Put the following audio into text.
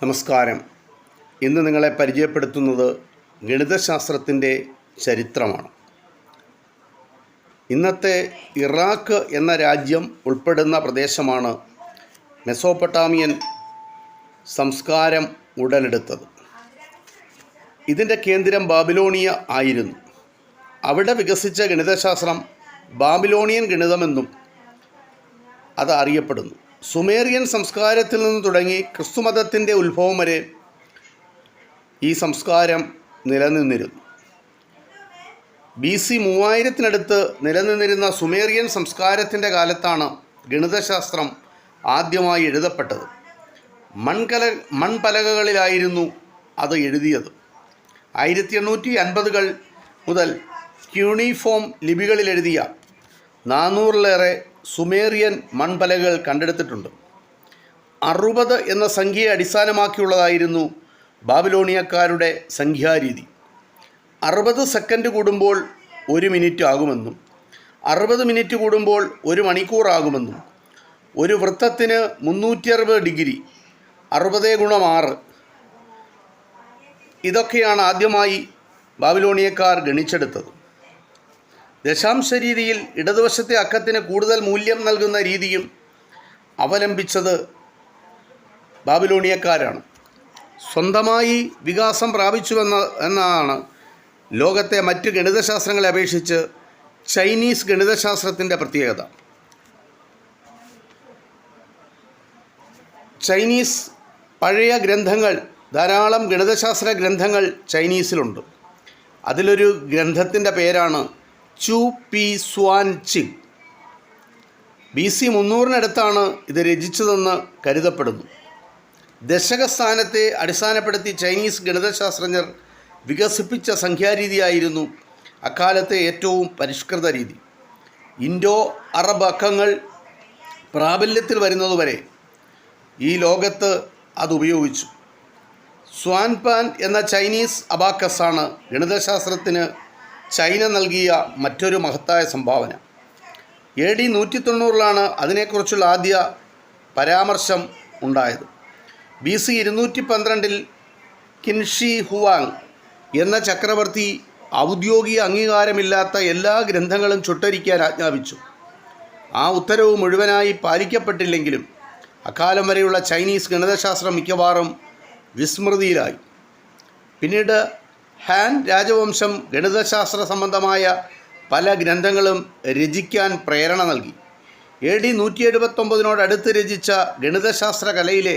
നമസ്കാരം. ഇന്ന് നിങ്ങളെ പരിചയപ്പെടുത്തുന്നത് ഗണിതശാസ്ത്രത്തിൻ്റെ ചരിത്രമാണ്. ഇന്നത്തെ ഇറാഖ് എന്ന രാജ്യം ഉൾപ്പെടുന്ന പ്രദേശമാണ് മെസോപ്പൊട്ടാമിയൻ സംസ്കാരം ഉടലെടുത്തത്. ഇതിൻ്റെ കേന്ദ്രം ബാബിലോണിയ ആയിരുന്നു. അവിടെ വികസിച്ച ഗണിതശാസ്ത്രം ബാബിലോണിയൻ ഗണിതമെന്നും അത് അറിയപ്പെടുന്നു. സുമേറിയൻ സംസ്കാരത്തിൽ നിന്ന് തുടങ്ങി ക്രിസ്തുമതത്തിൻ്റെ ഉത്ഭവം വരെ ഈ സംസ്കാരം നിലനിന്നിരുന്നു. BC 3000-നടുത്ത് നിലനിന്നിരുന്ന സുമേറിയൻ സംസ്കാരത്തിൻ്റെ കാലത്താണ് ഗണിതശാസ്ത്രം ആദ്യമായി എഴുതപ്പെട്ടത്. മൺപലകകളിലായിരുന്നു അത് എഴുതിയത്. 1850-കൾ മുതൽ ക്യൂണിഫോം ലിപികളിൽ എഴുതിയ 400-ലേറെ സുമേറിയൻ മൺപലകകൾ കണ്ടെടുത്തിട്ടുണ്ട്. 60 എന്ന സംഖ്യയെ അടിസ്ഥാനമാക്കിയുള്ളതായിരുന്നു ബാബിലോണിയക്കാരുടെ സംഖ്യാരീതി. 60 സെക്കൻഡ് കൂടുമ്പോൾ 1 മിനിറ്റ് ആകുമെന്നും 60 മിനിറ്റ് കൂടുമ്പോൾ 1 മണിക്കൂറാകുമെന്നും ഒരു വൃത്തത്തിന് 360 ഡിഗ്രി 60 × 6 ഇതൊക്കെയാണ് ആദ്യമായി ബാബിലോണിയക്കാർ ഗണിച്ചെടുത്തത്. ദശാംശ രീതിയിൽ ഇടതുവശത്തെ അക്കത്തിന് കൂടുതൽ മൂല്യം നൽകുന്ന രീതിയും അവലംബിച്ചത് ബാബിലോണിയക്കാരാണ്. സ്വന്തമായി വികാസം പ്രാപിച്ചുവെന്നതാണ് ലോകത്തെ മറ്റ് ഗണിതശാസ്ത്രങ്ങളെ അപേക്ഷിച്ച് ചൈനീസ് ഗണിതശാസ്ത്രത്തിൻ്റെ പ്രത്യേകത. ചൈനീസ് പഴയ ഗ്രന്ഥങ്ങൾ, ധാരാളം ഗണിതശാസ്ത്ര ഗ്രന്ഥങ്ങൾ ചൈനീസിലുണ്ട്. അതിലൊരു ഗ്രന്ഥത്തിൻ്റെ പേരാണ് ചു പി സ്വാൻ ചിങ്. BC 300-നടുത്താണ് ഇത് രചിച്ചതെന്ന് കരുതപ്പെടുന്നു. ദശകസ്ഥാനത്തെ അടിസ്ഥാനപ്പെടുത്തി ചൈനീസ് ഗണിതശാസ്ത്രജ്ഞർ വികസിപ്പിച്ച സംഖ്യാരീതിയായിരുന്നു അക്കാലത്തെ ഏറ്റവും പരിഷ്കൃത രീതി. ഇൻഡോ അറബ് അക്കങ്ങൾ പ്രാബല്യത്തിൽ വരുന്നതുവരെ ഈ ലോകത്ത് അതുപയോഗിച്ചു. സ്വാൻപാൻ എന്ന ചൈനീസ് അബാക്കസാണ് ഗണിതശാസ്ത്രത്തിന് ചൈന നൽകിയ മറ്റൊരു മഹത്തായ സംഭാവന. AD 190-ലാണ് അതിനെക്കുറിച്ചുള്ള ആദ്യ പരാമർശം ഉണ്ടായത്. BC 212-ൽ കിൻഷി ഹുവാങ് എന്ന ചക്രവർത്തി ഔദ്യോഗിക അംഗീകാരമില്ലാത്ത എല്ലാ ഗ്രന്ഥങ്ങളും ചുട്ടരിക്കാൻ ആജ്ഞാപിച്ചു. ആ ഉത്തരവ് മുഴുവനായി പാലിക്കപ്പെട്ടില്ലെങ്കിലും അക്കാലം വരെയുള്ള ചൈനീസ് ഗണിതശാസ്ത്രം മിക്കവാറും വിസ്മൃതിയിലായി. പിന്നീട് ഹാൻ രാജവംശം ഗണിതശാസ്ത്ര സംബന്ധമായ പല ഗ്രന്ഥങ്ങളും രചിക്കാൻ പ്രേരണ നൽകി. AD 179-നോടടുത്ത് രചിച്ച ഗണിതശാസ്ത്ര കലയിലെ